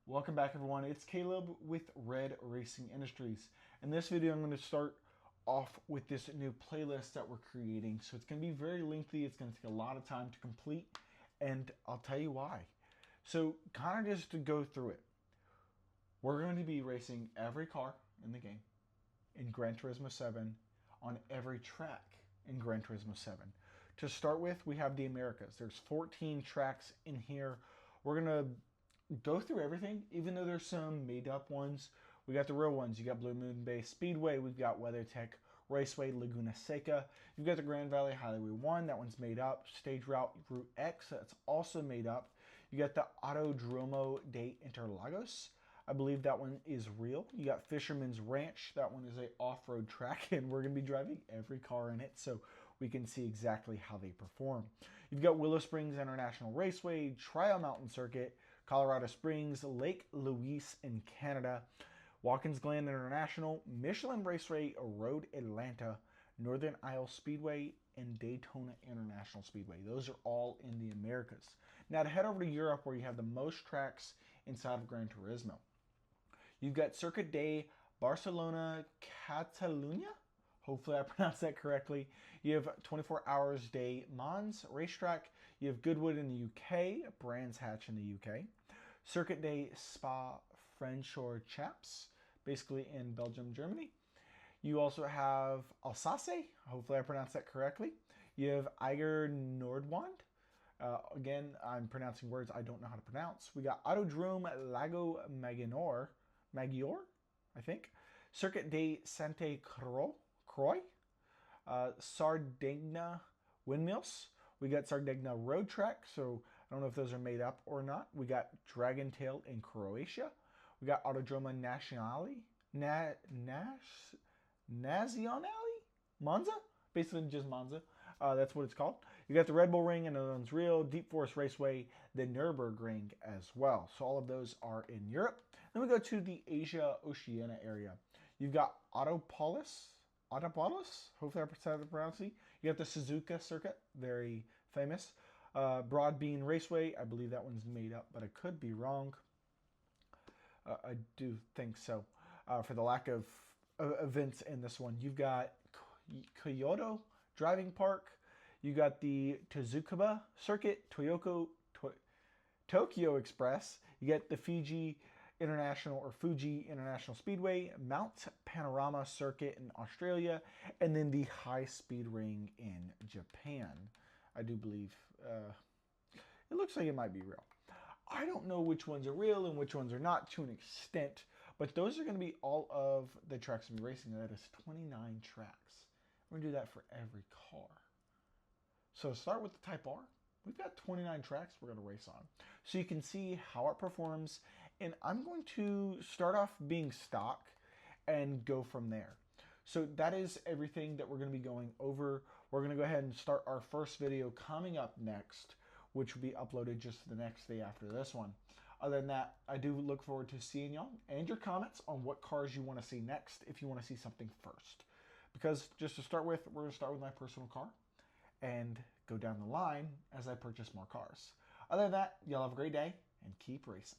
Welcome back everyone, it's Caleb with Red Racing Industries. In this video I'm going to start off with this new playlist that we're creating. So it's going to be very lengthy, it's going to take a lot of time to complete, and I'll tell you why. So kind of just to go through it, we're going to be racing every car in the game in Gran Turismo 7 on every track in Gran Turismo 7. To start with, we have the Americas. There's 14 tracks in here. We're going to go through everything, even though there's some made up ones. We got the real ones. You got Blue Moon Bay Speedway, we've got WeatherTech Raceway, Laguna Seca. You've got the Grand Valley Highway 1, that one's made up. Stage Route Route X, that's also made up. You got the Autodromo de Interlagos. I believe that one is real. You got Fisherman's Ranch, that one is a off-road track, and we're going to be driving every car in it so we can see exactly how they perform. You've got Willow Springs International Raceway, Trial Mountain Circuit, Colorado Springs, Lake Louise in Canada, Watkins Glen International, Michelin Raceway, Road Atlanta, Northern Isle Speedway, and Daytona International Speedway. Those are all in the Americas. Now to head over to Europe, where you have the most tracks inside of Gran Turismo. You've got Circuit de Barcelona Catalunya. Hopefully I pronounced that correctly. You have 24 Hours de Mons racetrack. You have Goodwood in the UK, Brands Hatch in the UK. Circuit de Spa Francorchamps, basically in Belgium, Germany. You also have Alsace. Hopefully I pronounced that correctly. You have Eiger Nordwand. Again, I'm pronouncing words I don't know how to pronounce. We got Autodrome Lago Maggiore, I think. Circuit de Santa Croix, Sardegna Windmills. We got Sardegna Road Track, so I don't know if those are made up or not. We got Dragon Tail in Croatia. We got Autodroma Nazionale? Monza? Basically just Monza. That's what it's called. You got the Red Bull Ring and another one's real. Deep Forest Raceway, the Nürburgring as well. So all of those are in Europe. Then we go to the Asia Oceania area. You've got Autopolis. Hopefully I pronounced it. You got the Suzuka Circuit, very famous. Broadbean Raceway, I believe that one's made up, but I could be wrong. I do think so. For the lack of events in this one, you've got Kyoto Driving Park. You got the Tsukuba Circuit, Tokyo Express. You get the Fuji International Speedway, Mount Panorama Circuit in Australia, and then the High Speed Ring in Japan. I do believe it looks like it might be real. I don't know which ones are real and which ones are not to an extent, but those are going to be all of the tracks we'll be racing. That is 29 tracks. We're going to do that for every car. So start with the Type R. We've got 29 tracks we're going to race on. So you can see how it performs. And I'm going to start off being stock and go from there. So that is everything that we're going to be going over. We're going to go ahead and start our first video coming up next, which will be uploaded just the next day after this one. Other than that, I do look forward to seeing y'all and your comments on what cars you want to see next if you want to see something first. Because just to start with, we're going to start with my personal car and go down the line as I purchase more cars. Other than that, y'all have a great day and keep racing.